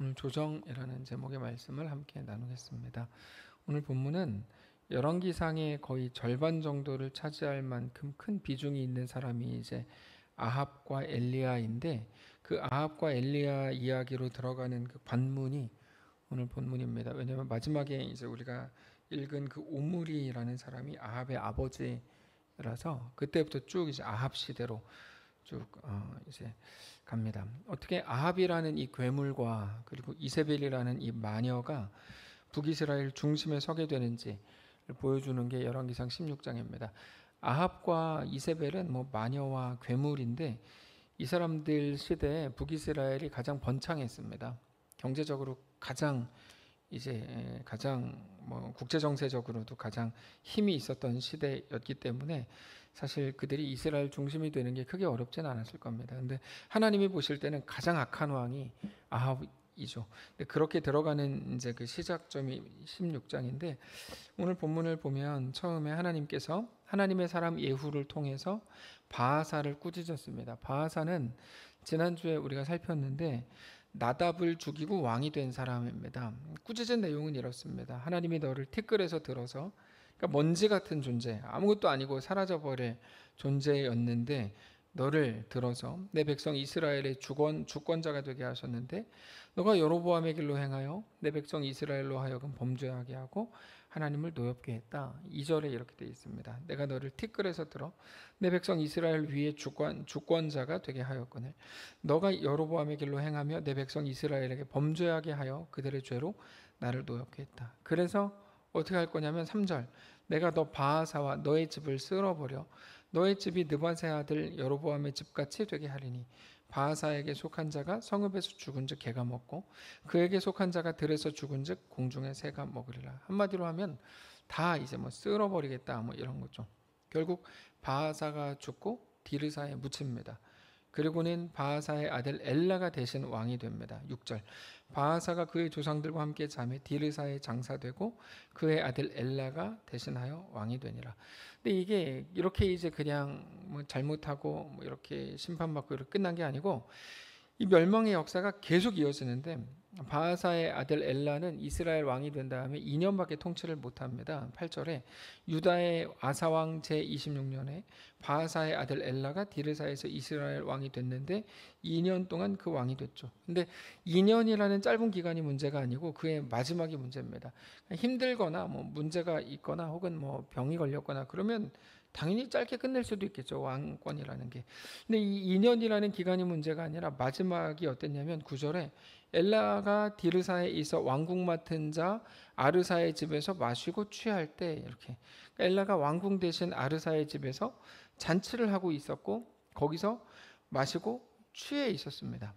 오늘 조정이라는 제목의 말씀을 함께 나누겠습니다. 오늘 본문은 열왕기상의 거의 절반 정도를 차지할 만큼 큰 비중이 있는 사람이 이제 아합과 엘리야인데, 그 아합과 엘리야 이야기로 들어가는 그 관문이 오늘 본문입니다. 왜냐하면 마지막에 이제 우리가 읽은 그 오므리라는 사람이 아합의 아버지라서 그때부터 쭉 이제 아합 시대로 쭉 이제 갑니다. 어떻게 아합이라는 이 괴물과 그리고 이세벨이라는 이 마녀가 북이스라엘 중심에 서게 되는지 보여주는 게 열왕기상 16장입니다. 아합과 이세벨은 뭐 마녀와 괴물인데, 이 사람들 시대에 북이스라엘이 가장 번창했습니다. 경제적으로 가장 국제 정세적으로도 가장 힘이 있었던 시대였기 때문에 사실 그들이 이스라엘 중심이 되는 게 크게 어렵진 않았을 겁니다. 근데 하나님이 보실 때는 가장 악한 왕이 아합이죠. 근데 그렇게 들어가는 이제 그 시작점이 16장인데, 오늘 본문을 보면 처음에 하나님께서 하나님의 사람 예후를 통해서 바하사를 꾸짖었습니다. 바하사는 지난주에 우리가 살폈는데 나답을 죽이고 왕이 된 사람입니다. 꾸짖은 내용은 이렇습니다. 하나님이 너를 티끌에서 들어서, 그러니까 먼지 같은 존재, 아무것도 아니고 사라져버릴 존재였는데 너를 들어서 내 백성 이스라엘의 주권자가 되게 하셨는데, 너가 여로보암의 길로 행하여 내 백성 이스라엘로 하여금 범죄하게 하고 하나님을 노엽게 했다. 2절에 이렇게 되어 있습니다. 내가 너를 티끌에서 들어 내 백성 이스라엘 위에 주권자가 되게 하였거늘 너가 여로보암의 길로 행하며 내 백성 이스라엘에게 범죄하게 하여 그들의 죄로 나를 노엽게 했다. 그래서 어떻게 할 거냐면 3절, 내가 너 바하사와 너의 집을 쓸어버려 너의 집이 느밧의 아들 여로보암의 집같이 되게 하리니, 바하사에게 속한 자가 성읍에서 죽은즉 개가 먹고 그에게 속한 자가 들에서 죽은즉 공중의 새가 먹으리라. 한마디로 하면 다 이제 쓸어버리겠다 이런 거죠. 결국 바하사가 죽고 디르사에 묻힙니다. 그리고는 바하사의 아들 엘라가 대신 왕이 됩니다. 6절, 바하사가 그의 조상들과 함께 잠에 디르사에 장사되고 그의 아들 엘라가 대신하여 왕이 되니라. 근데 이게 이렇게 이제 그냥 잘못하고 이렇게 심판받고 이렇게 끝난 게 아니고, 이 멸망의 역사가 계속 이어지는데, 바하사의 아들 엘라는 이스라엘 왕이 된 다음에 2년밖에 통치를 못합니다. 8절에 유다의 아사왕 제26년에 바하사의 아들 엘라가 디르사에서 이스라엘 왕이 됐는데 2년 동안 그 왕이 됐죠. 근데 2년이라는 짧은 기간이 문제가 아니고 그의 마지막이 문제입니다. 힘들거나 문제가 있거나 혹은 병이 걸렸거나 그러면 당연히 짧게 끝낼 수도 있겠죠, 왕권이라는 게. 근데 이 2년이라는 기간이 문제가 아니라 마지막이 어땠냐면 9절에 엘라가 디르사에 있어 왕궁 맡은 자 아르사의 집에서 마시고 취할 때, 이렇게 엘라가 왕궁 대신 아르사의 집에서 잔치를 하고 있었고 거기서 마시고 취해 있었습니다.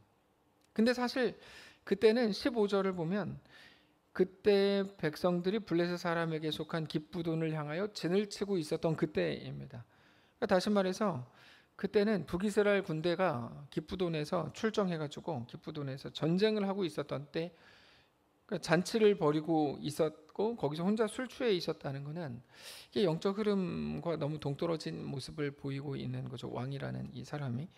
근데 사실 그때는 15절을 보면 그때 백성들이 블레셋 사람에게 속한 기브돈을 향하여 진을 치고 있었던 그때입니다. 그러니까 다시 말해서 그때는 북이스라엘 군대가 기브돈에서 출정해가지고 기브돈에서 전쟁을 하고 있었던 때, 그러니까 잔치를 벌이고 있었고 거기서 혼자 술 취해 있었다는 것은 이게 영적 흐름과 너무 동떨어진 모습을 보이고 있는 거죠, 왕이라는 이 사람이.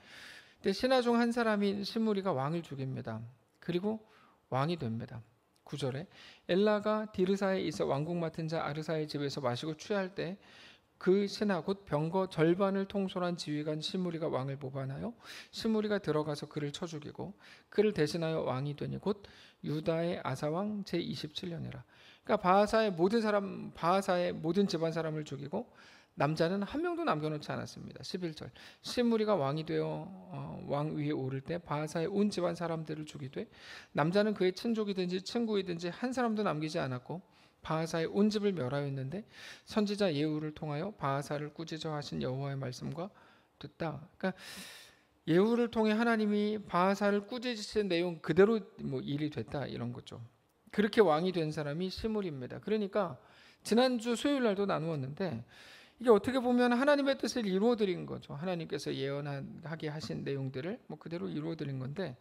근데 신하 중 한 사람인 시므리가 왕을 죽입니다. 그리고 왕이 됩니다. 9절에 엘라가 디르사에 있어 왕궁 맡은 자 아르사의 집에서 마시고 취할 때 그 신하 곧 병거 절반을 통솔한 지휘관 시므리가 왕을 모반하여 시므리가 들어가서 그를 쳐 죽이고 그를 대신하여 왕이 되니 곧 유다의 아사왕 제27년이라. 그러니까 바하사의 모든 집안 사람을 죽이고 남자는 한 명도 남겨놓지 않았습니다. 11절, 시므리가 왕이 되어 왕 위에 오를 때 바하사의 온 집안 사람들을 죽이되 남자는 그의 친족이든지 친구이든지 한 사람도 남기지 않았고 바하사의 온 집을 멸하였는데 선지자 예후를 통하여 바하사를 꾸짖어 하신 여호와의 말씀과 듣다. 그러니까 예후를 통해 하나님이 바하사를 꾸짖으신 내용 그대로 일이 됐다, 이런 거죠. 그렇게 왕이 된 사람이 시므리입니다. 그러니까 지난주 수요일 날도 나누었는데 이게 어떻게 보면 하나님의 뜻을 이루어드린 거죠. 하나님께서 예언하게 하신 내용들을 그대로 이루어드린 건데,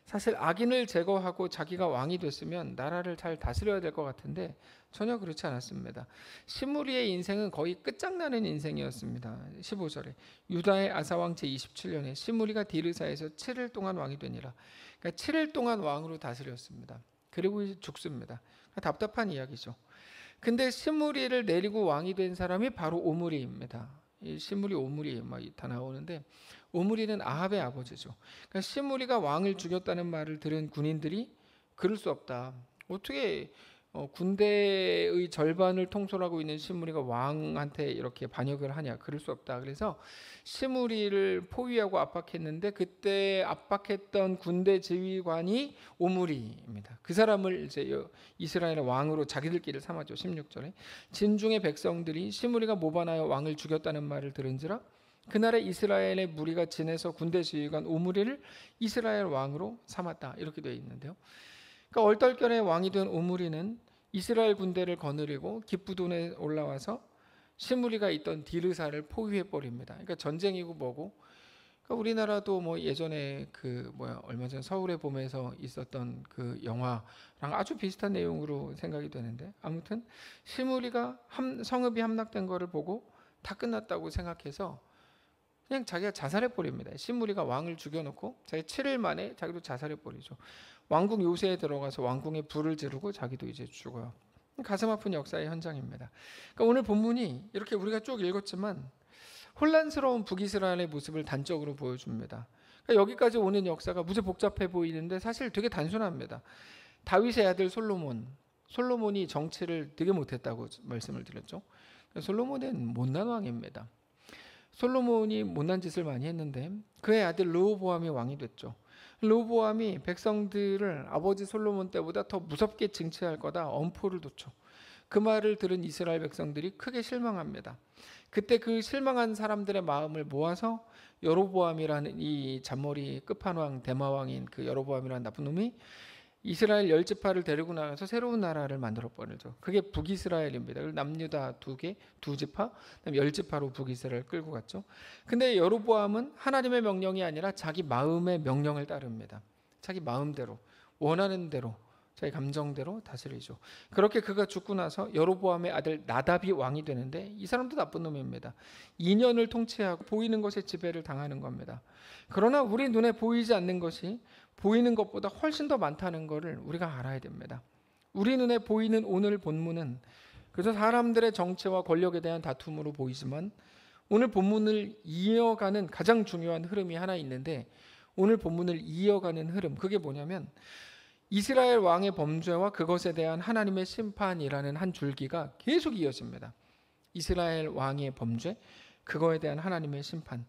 사실 악인을 제거하고 자기가 왕이 됐으면 나라를 잘 다스려야 될 것 같은데 전혀 그렇지 않았습니다. 시므리의 인생은 거의 끝장나는 인생이었습니다. 15절에 유다의 아사왕 제27년에 시므리가 디르사에서 7일 동안 왕이 되니라. 그러니까 7일 동안 왕으로 다스렸습니다. 그리고 이제 죽습니다. 답답한 이야기죠. 근데 시므리를 내리고 왕이 된 사람이 바로 오므리입니다. 이 시므리 오므리 막 다 나오는데 오므리는 아합의 아버지죠. 그러니까 시므리가 왕을 죽였다는 말을 들은 군인들이 그럴 수 없다. 어떻게 군대의 절반을 통솔하고 있는 시므리가 왕한테 이렇게 반역을 하냐? 그럴 수 없다. 그래서 시므리를 포위하고 압박했는데 그때 압박했던 군대 지휘관이 오므리입니다. 그 사람을 이제 이스라엘의 왕으로 자기들끼리 삼았죠. 16절에 진중의 백성들이 시므리가 모반하여 왕을 죽였다는 말을 들은지라 그날에 이스라엘의 무리가 진에서 군대 지휘관 오므리를 이스라엘 왕으로 삼았다. 이렇게 되어 있는데요. 그러니까 얼떨결에 왕이 된 오므리는 이스라엘 군대를 거느리고 기브돈에 올라와서 시므리가 있던 디르사를 포위해 버립니다. 그러니까 전쟁이고 뭐고. 그러니까 우리나라도 뭐 예전에 얼마 전 서울의 봄에서 있었던 그 영화랑 아주 비슷한 내용으로 생각이 되는데 아무튼 시므리가 성읍이 함락된 거를 보고 다 끝났다고 생각해서 그냥 자기가 자살해 버립니다. 시므리가 왕을 죽여놓고 자기 7일 만에 자기도 자살해 버리죠. 왕궁 요새에 들어가서 왕궁에 불을 지르고 자기도 이제 죽어요. 가슴 아픈 역사의 현장입니다. 그러니까 오늘 본문이 이렇게 우리가 쭉 읽었지만 혼란스러운 북이스라엘의 모습을 단적으로 보여줍니다. 그러니까 여기까지 오는 역사가 무지 복잡해 보이는데 사실 되게 단순합니다. 다윗의 아들 솔로몬이 정치를 되게 못했다고 말씀을 드렸죠. 솔로몬은 못난 왕입니다. 솔로몬이 못난 짓을 많이 했는데 그의 아들 르호보암이 왕이 됐죠. 르호보암이 백성들을 아버지 솔로몬 때보다 더 무섭게 징치할 거다 엄포를 뒀죠. 그 말을 들은 이스라엘 백성들이 크게 실망합니다. 그때 그 실망한 사람들의 마음을 모아서 여로보암이라는 이 잔머리 끝판왕 대마왕인 그 여로보암이라는 나쁜 놈이 이스라엘 10지파를 데리고 나가서 새로운 나라를 만들어 버리죠. 그게 북이스라엘입니다. 남유다 두 지파, 그다음에 10지파로 북이스라엘을 끌고 갔죠. 근데 여로보암은 하나님의 명령이 아니라 자기 마음의 명령을 따릅니다. 자기 마음대로, 원하는 대로, 자기 감정대로 다스리죠. 그렇게 그가 죽고 나서 여로보암의 아들 나답이 왕이 되는데 이 사람도 나쁜 놈입니다. 2년을 통치하고 보이는 것에 지배를 당하는 겁니다. 그러나 우리 눈에 보이지 않는 것이 보이는 것보다 훨씬 더 많다는 것을 우리가 알아야 됩니다. 우리 눈에 보이는 오늘 본문은 그래서 사람들의 정치와 권력에 대한 다툼으로 보이지만 오늘 본문을 이어가는 가장 중요한 흐름이 하나 있는데 오늘 본문을 이어가는 흐름 그게 뭐냐면 이스라엘 왕의 범죄와 그것에 대한 하나님의 심판이라는 한 줄기가 계속 이어집니다. 이스라엘 왕의 범죄, 그거에 대한 하나님의 심판.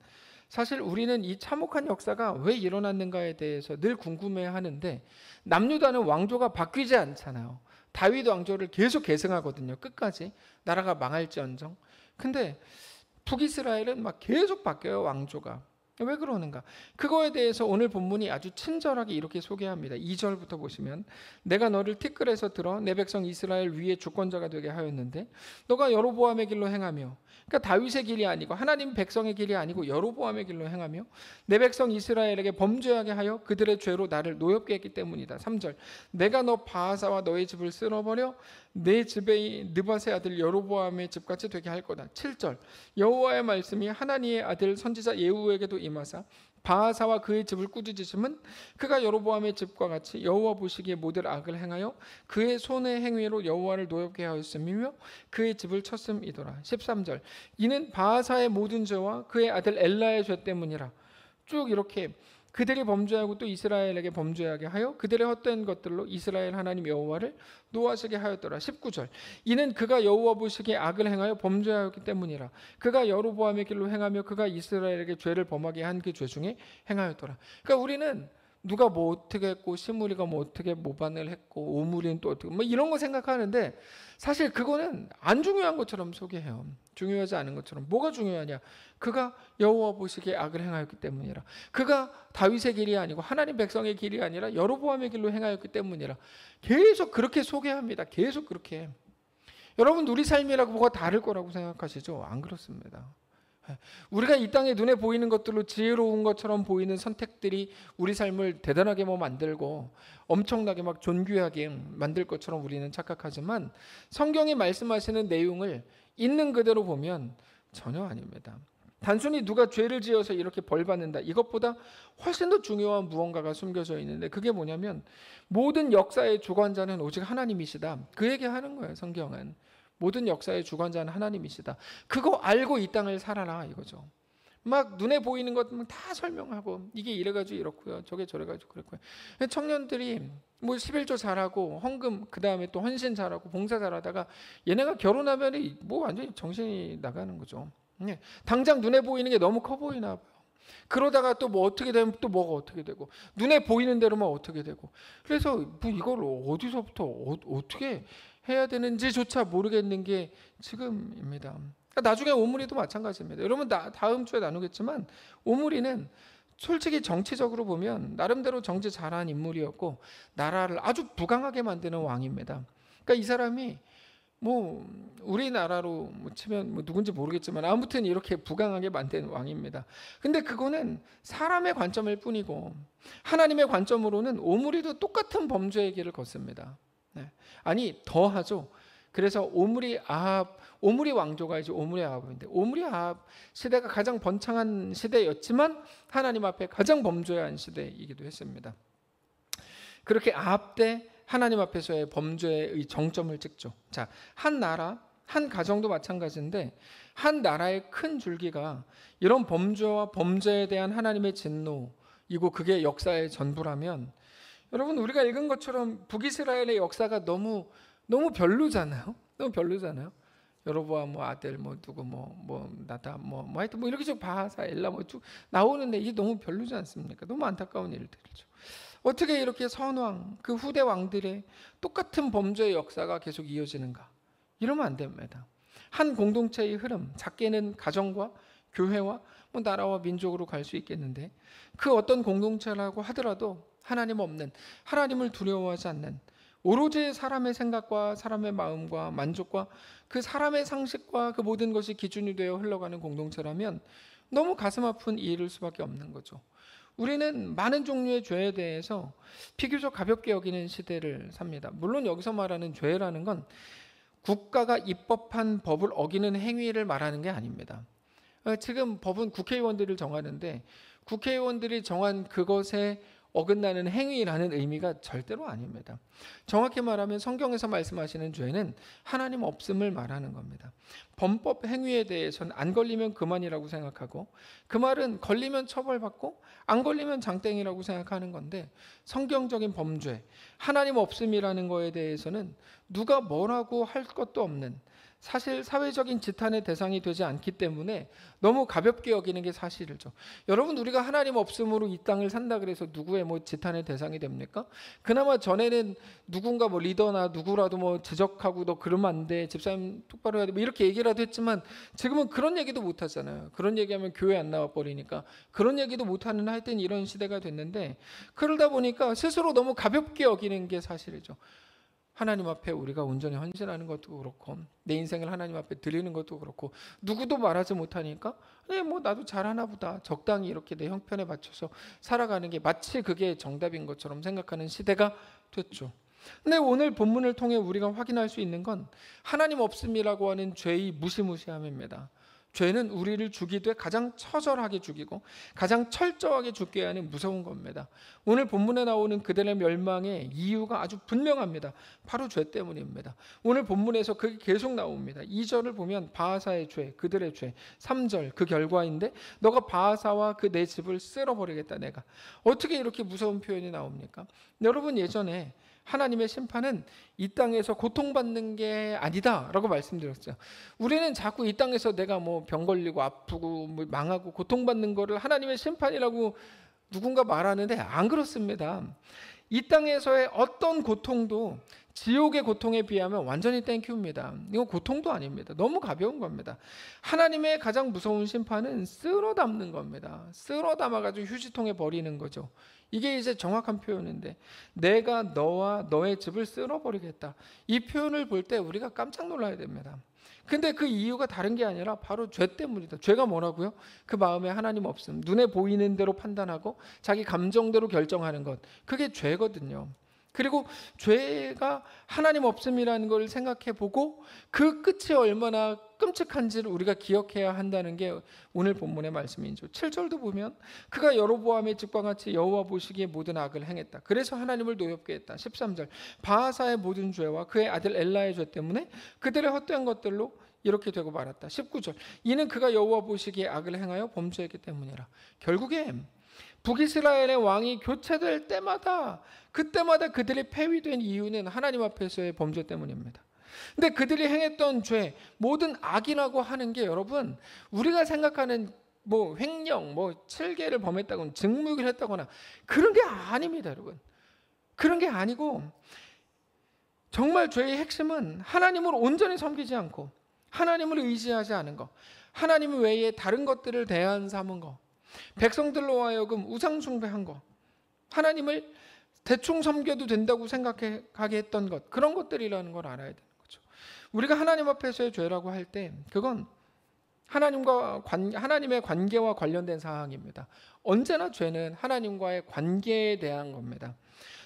사실 우리는 이 참혹한 역사가 왜 일어났는가에 대해서 늘 궁금해하는데 남유다는 왕조가 바뀌지 않잖아요. 다윗 왕조를 계속 계승하거든요. 끝까지 나라가 망할지언정. 근데 북이스라엘은 막 계속 바뀌어요. 왕조가. 왜 그러는가? 그거에 대해서 오늘 본문이 아주 친절하게 이렇게 소개합니다. 2절부터 보시면 내가 너를 티끌에서 들어 내 백성 이스라엘 위에 주권자가 되게 하였는데 너가 여로보암의 길로 행하며 그러니까 다윗의 길이 아니고 하나님 백성의 길이 아니고 여로보암의 길로 행하며 내 백성 이스라엘에게 범죄하게 하여 그들의 죄로 나를 노엽게 했기 때문이다. 3절 내가 너 바하사와 너의 집을 쓸어버려 내 집의 느밧의 아들 여로보암의 집같이 되게 할 거다. 7절 여호와의 말씀이 하나니의 아들 선지자 예후에게도 임하사 바하사와 그의 집을 꾸짖으심은 그가 여로보암의 집과 같이 여호와 보시기에 모든 악을 행하여 그의 손의 행위로 여호와를 노엽게 하였음이며 그의 집을 쳤음이더라. 13절 이는 바하사의 모든 죄와 그의 아들 엘라의 죄 때문이라. 쭉 이렇게 그들이 범죄하고 또 이스라엘에게 범죄하게 하여 그들의 헛된 것들로 이스라엘 하나님 여호와를 노하시게 하였더라. 19절 이는 그가 여호와 보시기에 악을 행하여 범죄하였기 때문이라. 그가 여로보암의 길로 행하며 그가 이스라엘에게 죄를 범하게 한 그 죄 중에 행하였더라. 그러니까 우리는 누가 뭐 어떻게 했고 시므리가 뭐 어떻게 모반을 했고 오므리는 또 어떻게 뭐 이런 거 생각하는데 사실 그거는 안 중요한 것처럼 소개해요. 중요하지 않은 것처럼. 뭐가 중요하냐? 그가 여호와 보시기에 악을 행하였기 때문이라. 그가 다윗의 길이 아니고 하나님 백성의 길이 아니라 여로보암의 길로 행하였기 때문이라. 계속 그렇게 소개합니다. 계속 그렇게. 여러분 우리 삶이라고 뭐가 다를 거라고 생각하시죠? 안 그렇습니다. 우리가 이 땅에 눈에 보이는 것들로 지혜로운 것처럼 보이는 선택들이 우리 삶을 대단하게 만들고 엄청나게 존귀하게 만들 것처럼 우리는 착각하지만 성경이 말씀하시는 내용을 있는 그대로 보면 전혀 아닙니다. 단순히 누가 죄를 지어서 이렇게 벌 받는다, 이것보다 훨씬 더 중요한 무언가가 숨겨져 있는데, 그게 뭐냐면 모든 역사의 주관자는 오직 하나님이시다. 그 얘기하는 거예요. 성경은 모든 역사의 주관자는 하나님이시다. 그거 알고 이 땅을 살아라 이거죠. 막 눈에 보이는 것 다 설명하고 이게 이래가지고 이렇고요, 저게 저래가지고 그랬고요. 청년들이 11조 잘하고 헌금, 그 다음에 또 헌신 잘하고 봉사 잘하다가 얘네가 결혼하면 완전히 정신이 나가는 거죠. 당장 눈에 보이는 게 너무 커 보이나 봐요. 그러다가 또 어떻게 되면 또 뭐가 어떻게 되고, 눈에 보이는 대로만 어떻게 되고, 그래서 이걸 어디서부터 어떻게 해야 되는지조차 모르겠는 게 지금입니다. 나중에 오므리도 마찬가지입니다. 여러분 다음 주에 나누겠지만, 오므리는 솔직히 정치적으로 보면 나름대로 정치 잘한 인물이었고 나라를 아주 부강하게 만드는 왕입니다. 그러니까 이 사람이 우리나라로 치면 누군지 모르겠지만 아무튼 이렇게 부강하게 만든 왕입니다. 근데 그거는 사람의 관점일 뿐이고 하나님의 관점으로는 오므리도 똑같은 범죄의 길을 걷습니다. 아니 더하죠. 그래서 오므리 왕조가 이제 오므리 아합인데, 오므리 아합 시대가 가장 번창한 시대였지만 하나님 앞에 가장 범죄한 시대이기도 했습니다. 그렇게 아합 때 하나님 앞에서의 범죄의 정점을 찍죠. 자, 한 나라, 한 가정도 마찬가지인데 한 나라의 큰 줄기가 이런 범죄와 범죄에 대한 하나님의 진노이고 그게 역사의 전부라면, 여러분 우리가 읽은 것처럼 북이스라엘의 역사가 너무 별로잖아요. 너무 별로잖아요. 여로보암 아들 누구 나답 하여튼 이렇게 쭉 바하사 엘라 쭉 나오는데 이게 너무 별로지 않습니까? 너무 안타까운 일들이죠. 어떻게 이렇게 선왕, 그 후대 왕들의 똑같은 범죄의 역사가 계속 이어지는가? 이러면 안 됩니다. 한 공동체의 흐름, 작게는 가정과 교회와 나라와 민족으로 갈 수 있겠는데, 그 어떤 공동체라고 하더라도 하나님 없는, 하나님을 두려워하지 않는, 오로지 사람의 생각과 사람의 마음과 만족과 그 사람의 상식과 그 모든 것이 기준이 되어 흘러가는 공동체라면 너무 가슴 아픈 일일 수밖에 없는 거죠. 우리는 많은 종류의 죄에 대해서 비교적 가볍게 여기는 시대를 삽니다. 물론 여기서 말하는 죄라는 건 국가가 입법한 법을 어기는 행위를 말하는 게 아닙니다. 지금 법은 국회의원들을 정하는데 국회의원들이 정한 그것에 어긋나는 행위라는 의미가 절대로 아닙니다. 정확히 말하면 성경에서 말씀하시는 죄는 하나님 없음을 말하는 겁니다. 범법 행위에 대해서는 안 걸리면 그만이라고 생각하고, 그 말은 걸리면 처벌받고 안 걸리면 장땡이라고 생각하는 건데, 성경적인 범죄, 하나님 없음이라는 거에 대해서는 누가 뭐라고 할 것도 없는, 사실 사회적인 지탄의 대상이 되지 않기 때문에 너무 가볍게 여기는 게 사실이죠. 여러분 우리가 하나님 없음으로 이 땅을 산다 그래서 누구의 지탄의 대상이 됩니까? 그나마 전에는 누군가 리더나 누구라도 지적하고 너 그러면 안 돼, 집사님 똑바로 해야 돼 이렇게 얘기라도 했지만 지금은 그런 얘기도 못 하잖아요. 그런 얘기하면 교회 안 나와 버리니까 그런 얘기도 못 하는, 하여튼 이런 시대가 됐는데, 그러다 보니까 스스로 너무 가볍게 여기는 게 사실이죠. 하나님 앞에 우리가 온전히 헌신하는 것도 그렇고 내 인생을 하나님 앞에 드리는 것도 그렇고 누구도 말하지 못하니까 나도 잘하나 보다, 적당히 이렇게 내 형편에 맞춰서 살아가는 게 마치 그게 정답인 것처럼 생각하는 시대가 됐죠. 근데 오늘 본문을 통해 우리가 확인할 수 있는 건 하나님 없음이라고 하는 죄의 무시무시함입니다. 죄는 우리를 죽이되 가장 처절하게 죽이고 가장 철저하게 죽게 하는 무서운 겁니다. 오늘 본문에 나오는 그들의 멸망의 이유가 아주 분명합니다. 바로 죄 때문입니다. 오늘 본문에서 그게 계속 나옵니다. 2절을 보면 바하사의 죄, 그들의 죄, 3절 그 결과인데 너가 바하사와 그 내 집을 쓸어버리겠다 내가. 어떻게 이렇게 무서운 표현이 나옵니까? 여러분 예전에 하나님의 심판은 이 땅에서 고통받는 게 아니다라고 말씀드렸어요. 우리는 자꾸 이 땅에서 내가 병 걸리고 아프고 망하고 고통받는 거를 하나님의 심판이라고 누군가 말하는데 안 그렇습니다. 이 땅에서의 어떤 고통도 지옥의 고통에 비하면 완전히 땡큐입니다. 이건 고통도 아닙니다. 너무 가벼운 겁니다. 하나님의 가장 무서운 심판은 쓸어 담는 겁니다. 쓸어 담아가지고 휴지통에 버리는 거죠. 이게 이제 정확한 표현인데, 내가 너와 너의 집을 쓸어버리겠다. 이 표현을 볼 때 우리가 깜짝 놀라야 됩니다. 근데 그 이유가 다른 게 아니라 바로 죄 때문이다. 죄가 뭐라고요? 그 마음에 하나님 없음, 눈에 보이는 대로 판단하고 자기 감정대로 결정하는 것, 그게 죄거든요. 그리고 죄가 하나님 없음이라는 걸 생각해 보고 그 끝이 얼마나 끔찍한지를 우리가 기억해야 한다는 게 오늘 본문의 말씀이죠. 7절도 보면 그가 여로보암의 집과 같이 여호와 보시기에 모든 악을 행했다. 그래서 하나님을 노엽게 했다. 13절 바하사의 모든 죄와 그의 아들 엘라의 죄 때문에 그들의 헛된 것들로 이렇게 되고 말았다. 19절 이는 그가 여호와 보시기에 악을 행하여 범죄했기 때문이라. 결국에 북이스라엘의 왕이 교체될 때마다 그때마다 그들이 폐위된 이유는 하나님 앞에서의 범죄 때문입니다. 근데 그들이 행했던 죄, 모든 악이라고 하는 게 여러분 우리가 생각하는 뭐 횡령, 뭐 7계를 범했다거나 증무를 했다거나 그런 게 아닙니다, 여러분. 그런 게 아니고 정말 죄의 핵심은 하나님을 온전히 섬기지 않고 하나님을 의지하지 않은 것, 하나님 외에 다른 것들을 대안 삼은 것, 백성들로 하여금 우상 숭배한 것, 하나님을 대충 섬겨도 된다고 생각하게 했던 것, 그런 것들이라는 걸 알아야 되는 거죠. 우리가 하나님 앞에서의 죄라고 할 때 그건 하나님의 관계와 관련된 사항입니다. 언제나 죄는 하나님과의 관계에 대한 겁니다.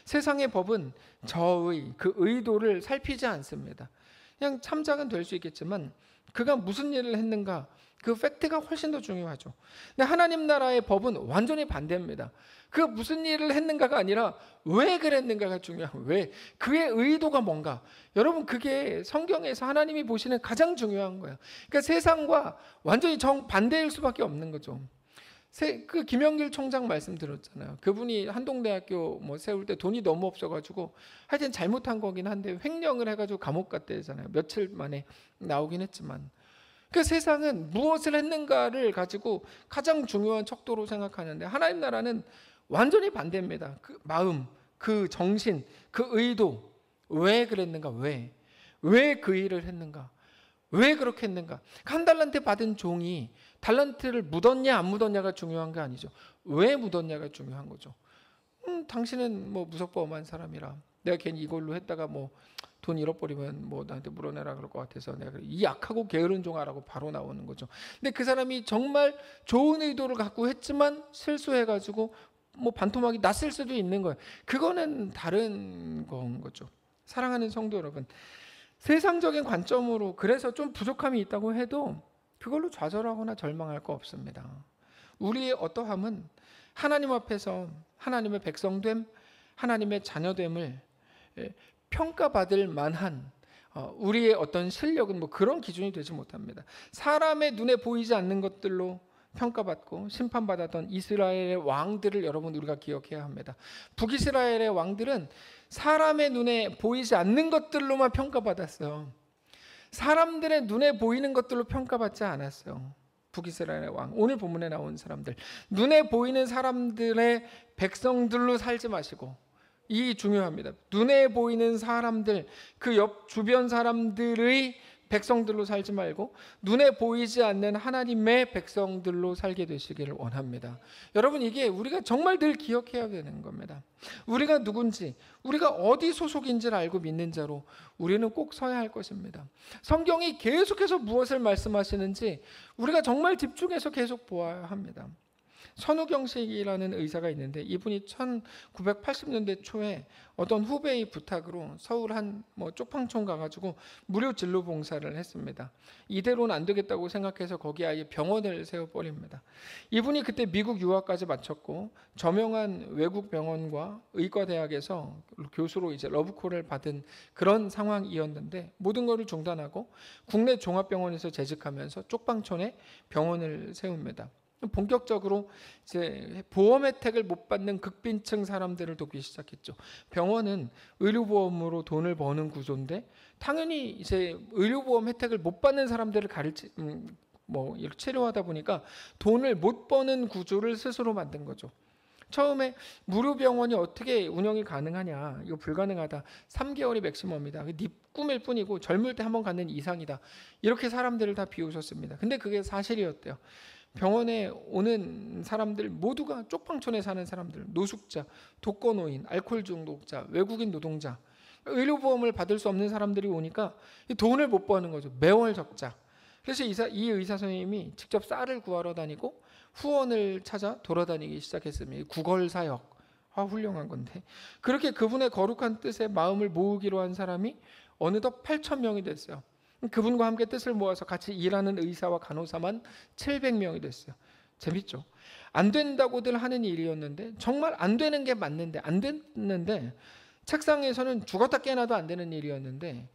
세상의 법은 저의 그 의도를 살피지 않습니다. 그냥 참작은 될 수 있겠지만 그가 무슨 일을 했는가, 그 팩트가 훨씬 더 중요하죠. 근데 하나님 나라의 법은 완전히 반대입니다. 그가 무슨 일을 했는가가 아니라 왜 그랬는가가 중요한, 왜, 그의 의도가 뭔가. 여러분 그게 성경에서 하나님이 보시는 가장 중요한 거예요. 그러니까 세상과 완전히 정반대일 수밖에 없는 거죠. 그 김영길 총장 말씀 들었잖아요. 그분이 한동대학교 뭐 세울 때 돈이 너무 없어가지고 하여튼 잘못한 거긴 한데 횡령을 해가지고 감옥 갔대잖아요. 며칠 만에 나오긴 했지만. 그 세상은 무엇을 했는가를 가지고 가장 중요한 척도로 생각하는데 하나님 나라는 완전히 반대입니다. 그 마음, 그 정신, 그 의도, 왜 그랬는가, 왜 그 일을 했는가, 왜 그렇게 했는가. 한 달란트 받은 종이 달란트를 묻었냐 안 묻었냐가 중요한 게 아니죠. 왜 묻었냐가 중요한 거죠. 당신은 뭐 무섭고 엄한 사람이라 내가 괜히 이걸로 했다가 뭐 돈 잃어버리면 뭐 나한테 물어내라 그럴 것 같아서 내가 이 약하고 게으른 종아라고 바로 나오는 거죠. 근데 그 사람이 정말 좋은 의도를 갖고 했지만 실수해가지고 뭐 반토막이 났을 수도 있는 거예요. 그거는 다른 건 거죠. 사랑하는 성도 여러분, 세상적인 관점으로 그래서 좀 부족함이 있다고 해도 그걸로 좌절하거나 절망할 거 없습니다. 우리의 어떠함은 하나님 앞에서 하나님의 백성됨, 하나님의 자녀됨을 평가받을 만한 우리의 어떤 실력은 뭐 그런 기준이 되지 못합니다. 사람의 눈에 보이지 않는 것들로 평가받고 심판받았던 이스라엘의 왕들을 여러분 우리가 기억해야 합니다. 북이스라엘의 왕들은 사람의 눈에 보이지 않는 것들로만 평가받았어요. 사람들의 눈에 보이는 것들로 평가받지 않았어요. 북이스라엘의 왕, 오늘 본문에 나온 사람들, 눈에 보이는 사람들의 백성들로 살지 마시고, 이 중요합니다. 눈에 보이는 사람들, 그 옆 주변 사람들의 백성들로 살지 말고 눈에 보이지 않는 하나님의 백성들로 살게 되시기를 원합니다. 여러분 이게 우리가 정말 늘 기억해야 되는 겁니다. 우리가 누군지, 우리가 어디 소속인지를 알고 믿는 자로 우리는 꼭 서야 할 것입니다. 성경이 계속해서 무엇을 말씀하시는지 우리가 정말 집중해서 계속 보아야 합니다. 선우경식이라는 의사가 있는데 이분이 1980년대 초에 어떤 후배의 부탁으로 서울 한 쪽방촌 가가지고 무료 진료 봉사를 했습니다. 이대로는 안 되겠다고 생각해서 거기 아예 병원을 세워버립니다. 이분이 그때 미국 유학까지 마쳤고 저명한 외국 병원과 의과대학에서 교수로 이제 러브콜을 받은 그런 상황이었는데 모든 것을 중단하고 국내 종합병원에서 재직하면서 쪽방촌에 병원을 세웁니다. 본격적으로 이제 보험 혜택을 못 받는 극빈층 사람들을 돕기 시작했죠. 병원은 의료보험으로 돈을 버는 구조인데 당연히 이제 의료보험 혜택을 못 받는 사람들을 이렇게 치료하다 보니까 돈을 못 버는 구조를 스스로 만든 거죠. 처음에 무료 병원이 어떻게 운영이 가능하냐, 이거 불가능하다, 3개월이 맥시멈이다, 네 꿈일 뿐이고 젊을 때 한번 갖는 이상이다, 이렇게 사람들을 다 비웃었습니다. 근데 그게 사실이었대요. 병원에 오는 사람들 모두가 쪽방촌에 사는 사람들, 노숙자, 독거노인, 알코올 중독자, 외국인 노동자, 의료보험을 받을 수 없는 사람들이 오니까 돈을 못 버는 거죠. 매월 적자. 그래서 이 의사 선생님이 직접 쌀을 구하러 다니고 후원을 찾아 돌아다니기 시작했습니다. 구걸사역. 훌륭한 건데. 그렇게 그분의 거룩한 뜻에 마음을 모으기로 한 사람이 어느덧 8,000명이 됐어요. 그분과 함께 뜻을 모아서 같이 일하는 의사와 간호사만 700명이 됐어요. 재밌죠? 안 된다고들 하는 일이었는데 정말 안 되는 게 맞는데 안 됐는데, 책상에서는 죽었다 깨어나도 안 되는 일이었는데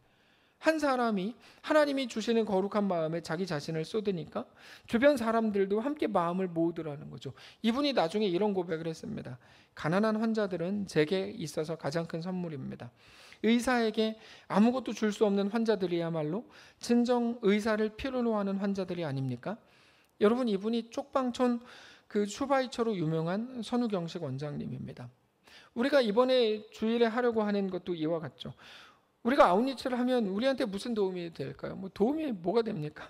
한 사람이 하나님이 주시는 거룩한 마음에 자기 자신을 쏟으니까 주변 사람들도 함께 마음을 모으더라는 거죠. 이분이 나중에 이런 고백을 했습니다. 가난한 환자들은 제게 있어서 가장 큰 선물입니다. 의사에게 아무것도 줄 수 없는 환자들이야말로 진정 의사를 필요로 하는 환자들이 아닙니까? 여러분, 이분이 쪽방촌 그 슈바이처로 유명한 선우경식 원장님입니다. 우리가 이번에 주일에 하려고 하는 것도 이와 같죠. 우리가 아웃리치를 하면 우리한테 무슨 도움이 될까요? 도움이 뭐가 됩니까?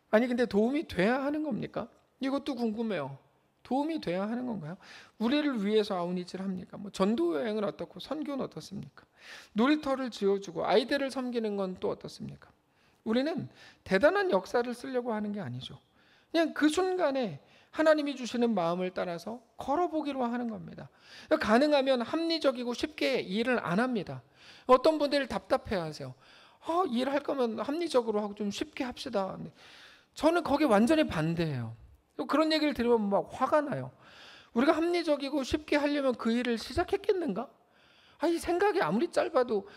아니, 근데 도움이 돼야 하는 겁니까? 이것도 궁금해요. 도움이 돼야 하는 건가요? 우리를 위해서 아웃리치를 합니까? 전도 여행은 어떻고 선교는 어떻습니까? 놀이터를 지어주고 아이들을 섬기는 건 또 어떻습니까? 우리는 대단한 역사를 쓰려고 하는 게 아니죠. 그냥 그 순간에 하나님이 주시는 마음을 따라서 걸어보기로 하는 겁니다. 가능하면 합리적이고 쉽게 일을 안 합니다. 어떤 분들 답답해하세요. 일할 거면 합리적으로 하고 좀 쉽게 합시다. 저는 거기에 완전히 반대예요. 그런 얘기를 들으면 막 화가 나요. 우리가 합리적이고 쉽게 하려면 그 일을 시작했겠는가? 이 생각이 아무리 짧아도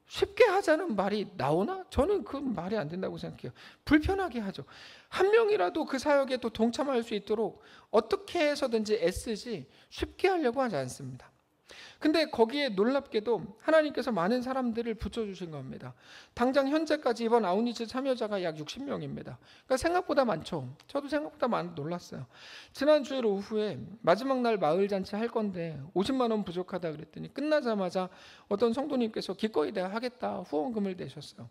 쉽게 하자는 말이 나오나? 저는 그 말이 안 된다고 생각해요. 불편하게 하죠. 한 명이라도 그 사역에 또 동참할 수 있도록 어떻게 해서든지 애쓰지 쉽게 하려고 하지 않습니다. 근데 거기에 놀랍게도 하나님께서 많은 사람들을 붙여주신 겁니다. 당장 현재까지 이번 아웃리치 참여자가 약 60명입니다. 그러니까 생각보다 많죠. 저도 생각보다 놀랐어요. 지난 주일 오후에 마지막 날 마을잔치 할 건데 50만 원 부족하다 그랬더니 끝나자마자 어떤 성도님께서 기꺼이 내가 하겠다 후원금을 내셨어요.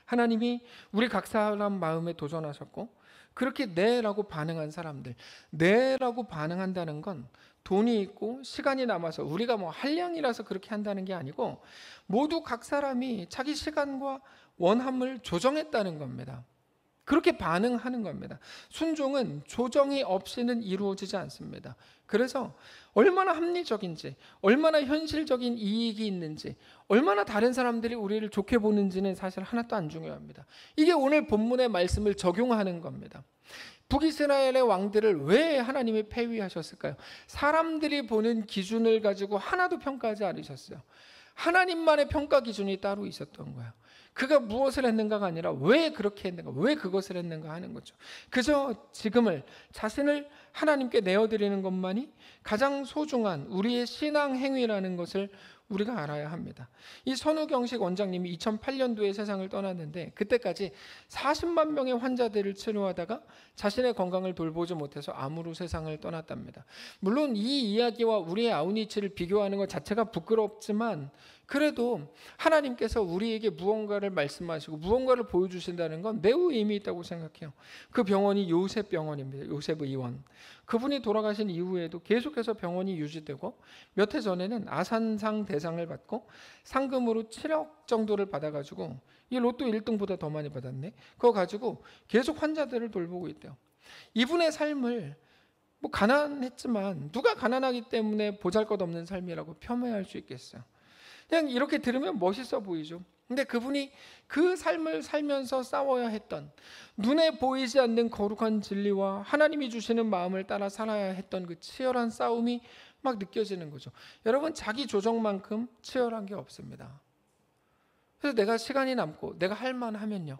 하나님이 우리 각 사람 마음에 도전하셨고, 그렇게 네라고 반응한 사람들, 네라고 반응한다는 건 돈이 있고 시간이 남아서 우리가 한량이라서 그렇게 한다는 게 아니고 모두 각 사람이 자기 시간과 원함을 조정했다는 겁니다. 그렇게 반응하는 겁니다. 순종은 조정이 없이는 이루어지지 않습니다. 그래서 얼마나 합리적인지, 얼마나 현실적인 이익이 있는지, 얼마나 다른 사람들이 우리를 좋게 보는지는 사실 하나도 안 중요합니다. 이게 오늘 본문의 말씀을 적용하는 겁니다. 북이스라엘의 왕들을 왜 하나님이 폐위하셨을까요? 사람들이 보는 기준을 가지고 하나도 평가하지 않으셨어요. 하나님만의 평가 기준이 따로 있었던 거예요. 그가 무엇을 했는가가 아니라 왜 그렇게 했는가, 왜 그것을 했는가 하는 거죠. 그저 지금을, 자신을 하나님께 내어드리는 것만이 가장 소중한 우리의 신앙 행위라는 것을 우리가 알아야 합니다. 이 선우경식 원장님이 2008년도에 세상을 떠났는데 그때까지 40만 명의 환자들을 치료하다가 자신의 건강을 돌보지 못해서 암으로 세상을 떠났답니다. 물론 이 이야기와 우리의 아웃리치를 비교하는 것 자체가 부끄럽지만 그래도 하나님께서 우리에게 무언가를 말씀하시고 무언가를 보여주신다는 건 매우 의미 있다고 생각해요. 그 병원이 요셉 병원입니다. 요셉 의원. 그분이 돌아가신 이후에도 계속해서 병원이 유지되고 몇 해 전에는 아산상 대상을 받고 상금으로 7억 정도를 받아가지고 이 로또 1등보다 더 많이 받았네. 그거 가지고 계속 환자들을 돌보고 있대요. 이분의 삶을 가난했지만 누가 가난하기 때문에 보잘것없는 삶이라고 폄훼할 수 있겠어요. 그냥 이렇게 들으면 멋있어 보이죠. 근데 그분이 그 삶을 살면서 싸워야 했던, 눈에 보이지 않는 거룩한 진리와 하나님이 주시는 마음을 따라 살아야 했던 그 치열한 싸움이 막 느껴지는 거죠. 여러분, 자기 조정만큼 치열한 게 없습니다. 그래서 내가 시간이 남고 내가 할 만하면요,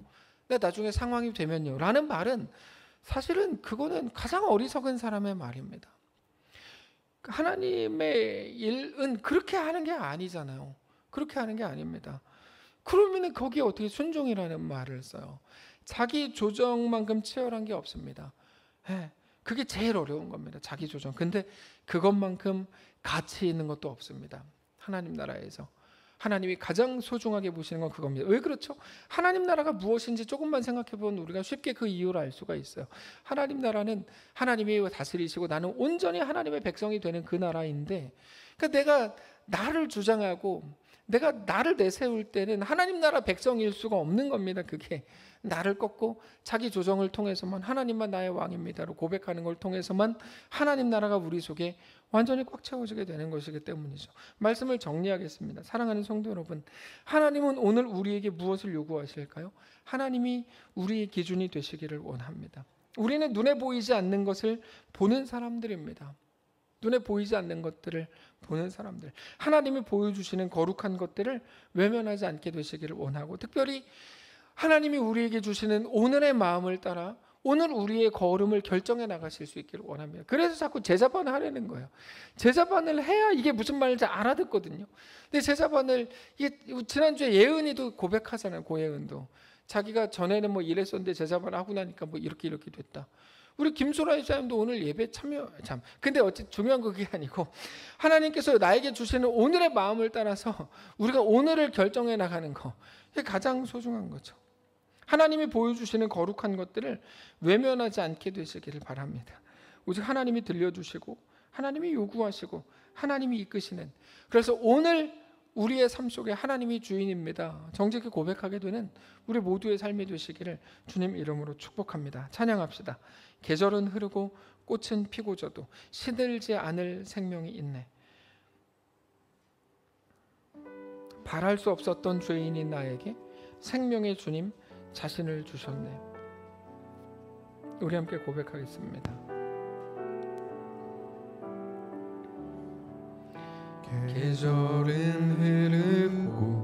내가 나중에 상황이 되면요 라는 말은 사실은 그거는 가장 어리석은 사람의 말입니다. 하나님의 일은 그렇게 하는 게 아니잖아요. 그렇게 하는 게 아닙니다. 그러면 거기에 어떻게 순종이라는 말을 써요? 자기 조정만큼 치열한 게 없습니다. 그게 제일 어려운 겁니다. 자기 조정. 근데 그것만큼 가치 있는 것도 없습니다. 하나님 나라에서 하나님이 가장 소중하게 보시는 건 그겁니다. 왜 그렇죠? 하나님 나라가 무엇인지 조금만 생각해 보면 우리가 쉽게 그 이유를 알 수가 있어요. 하나님 나라는 하나님이 다스리시고 나는 온전히 하나님의 백성이 되는 그 나라인데, 그러니까 내가 나를 주장하고 내가 나를 내세울 때는 하나님 나라 백성일 수가 없는 겁니다. 그게 나를 꺾고 자기 조정을 통해서만 하나님만 나의 왕입니다로 고백하는 걸 통해서만 하나님 나라가 우리 속에 완전히 꽉 채워지게 되는 것이기 때문이죠. 말씀을 정리하겠습니다. 사랑하는 성도 여러분, 하나님은 오늘 우리에게 무엇을 요구하실까요? 하나님이 우리의 기준이 되시기를 원합니다. 우리는 눈에 보이지 않는 것을 보는 사람들입니다. 눈에 보이지 않는 것들을 보는 사람들, 하나님이 보여주시는 거룩한 것들을 외면하지 않게 되시기를 원하고, 특별히 하나님이 우리에게 주시는 오늘의 마음을 따라 오늘 우리의 걸음을 결정해 나가실 수 있기를 원합니다. 그래서 자꾸 제자반을 하려는 거예요. 제자반을 해야 이게 무슨 말인지 알아듣거든요. 근데 제자반을, 이게 지난주에 예은이도 고백하잖아요. 고예은도 자기가 전에는 뭐 이랬었는데 제자반 하고 나니까 뭐 이렇게 됐다. 우리 김소라 집사님도 오늘 예배 참여, 근데 어쨌든 중요한 건 그게 아니고, 하나님께서 나에게 주시는 오늘의 마음을 따라서 우리가 오늘을 결정해 나가는 거, 이게 가장 소중한 거죠. 하나님이 보여주시는 거룩한 것들을 외면하지 않게 되시기를 바랍니다. 오직 하나님이 들려주시고 하나님이 요구하시고 하나님이 이끄시는, 그래서 오늘 우리의 삶 속에 하나님이 주인입니다, 정직히 고백하게 되는 우리 모두의 삶이 되시기를 주님 이름으로 축복합니다. 찬양합시다. 계절은 흐르고 꽃은 피고 져도 시들지 않을 생명이 있네. 바랄 수 없었던 죄인인 나에게 생명의 주님 자신을 주셨네. 우리 함께 고백하겠습니다. 계절은 흐르고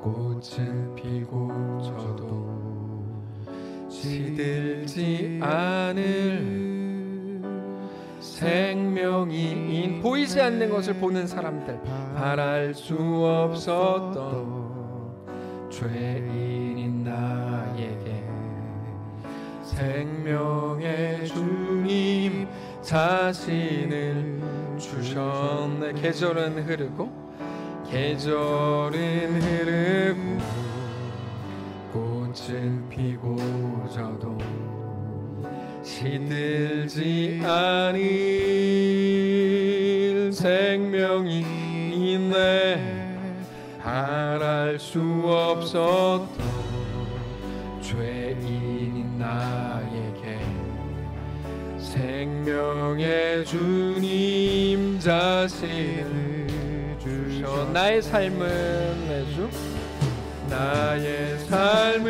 꽃은 피고 져도 시들지 않을 생명이, 보이지 않는 것을 보는 사람들, 바랄 수 없었던 죄인인 나에게 생명의 주님 자신을 주셨네. 계절은 흐르고 흐르고 꽃은 피고 져도 시들지 않을 생명이 있네. 바랄 수 없었던 죄인인 나에게 생명의 주님 자신을 주셔. 나의 삶은 내 주, 나의 삶은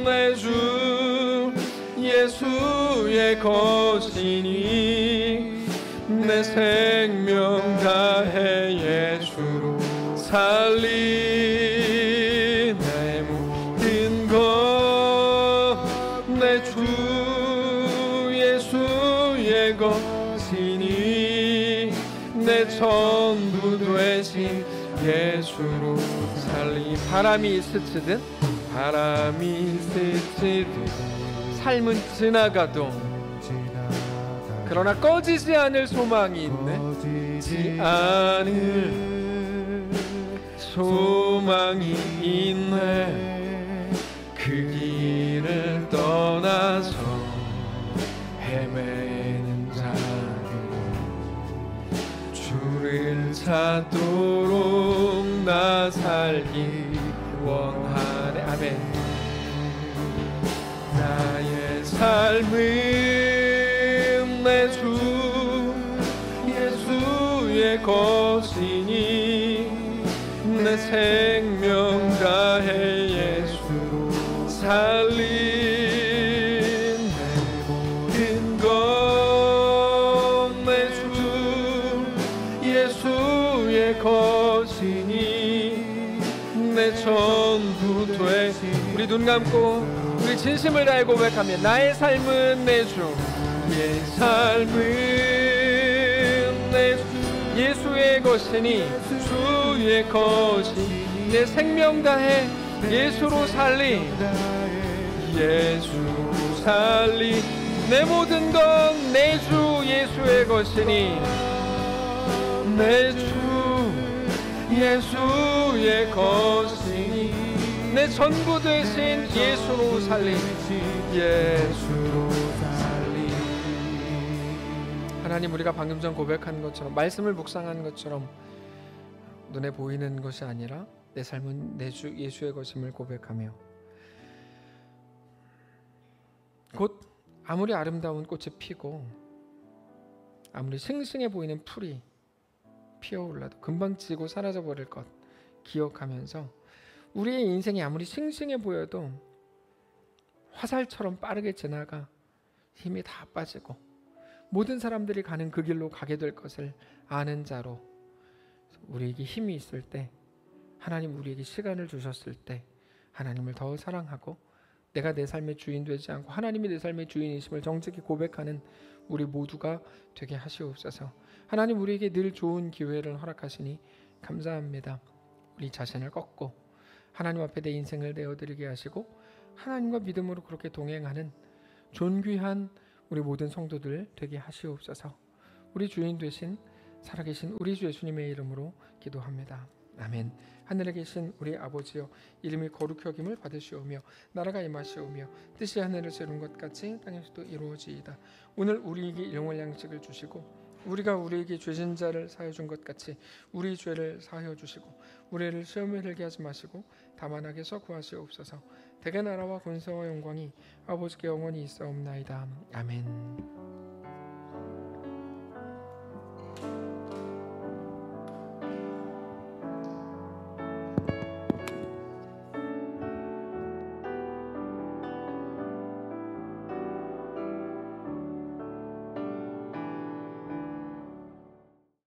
내 주 예수의 것이니 내 생명 다해 예수로 살리. 내 모든 것 내 주 예수의 것이니 내 전부 되신 예수로 살리. 바람이 스치듯 삶은 지나가도 그러나 꺼지지 않을 소망이 있네. 꺼지지 않을 소망이 있네. 그 길을 떠나서 헤매는 자들로 주를 찾도록 나 살기 원하네. 아멘. 나의 삶은 내 주 예수의 것이니 내 생명 다해 예수로 살린. 내 모든 것 내 주 예수의 것이니 내 전부 되신. 우리 눈 감고 우리 진심을 다해 고백하며 나의 삶은 내 주, 내 삶은 내 주 예수의 것이니 주의 것이니 내 생명 다해 예수로 살리. 예수 살리. 내 모든 건 내 주 예수의 것이니 내 주 예수의 것이니 내 전부 되신 예수로 살리. 예수로 살리. 하나님, 우리가 방금 전 고백한 것처럼, 말씀을 묵상한 것처럼 눈에 보이는 것이 아니라 내 삶은 내 주 예수의 것임을 고백하며, 곧 아무리 아름다운 꽃이 피고 아무리 싱싱해 보이는 풀이 피어올라도 금방 지고 사라져 버릴 것 기억하면서, 우리의 인생이 아무리 싱싱해 보여도 화살처럼 빠르게 지나가 힘이 다 빠지고 모든 사람들이 가는 그 길로 가게 될 것을 아는 자로, 우리에게 힘이 있을 때, 하나님 우리에게 시간을 주셨을 때 하나님을 더 사랑하고 내가 내 삶의 주인 되지 않고 하나님이 내 삶의 주인이심을 정직히 고백하는 우리 모두가 되게 하시옵소서. 하나님, 우리에게 늘 좋은 기회를 허락하시니 감사합니다. 우리 자신을 꺾고 하나님 앞에 내 인생을 내어드리게 하시고 하나님과 믿음으로 그렇게 동행하는 존귀한 우리 모든 성도들 되게 하시옵소서. 우리 주인 되신 살아계신 우리 주 예수님의 이름으로 기도합니다. 아멘. 하늘에 계신 우리 아버지여, 이름이 거룩히 여김을 받으시오며 나라가 임하시오며 뜻이 하늘에서 이룬 것 같이 땅에서도 이루어지이다. 오늘 우리에게 일용할 양식을 주시고 우리가 우리에게 죄진 자를 사하여 준 것 같이 우리 죄를 사하여 주시고 우리를 시험에 들게 하지 마시고 다만 악에서 구하시옵소서. 대개 나라와 권세와 영광이 아버지께 영원히 있사옵나이다. 아멘.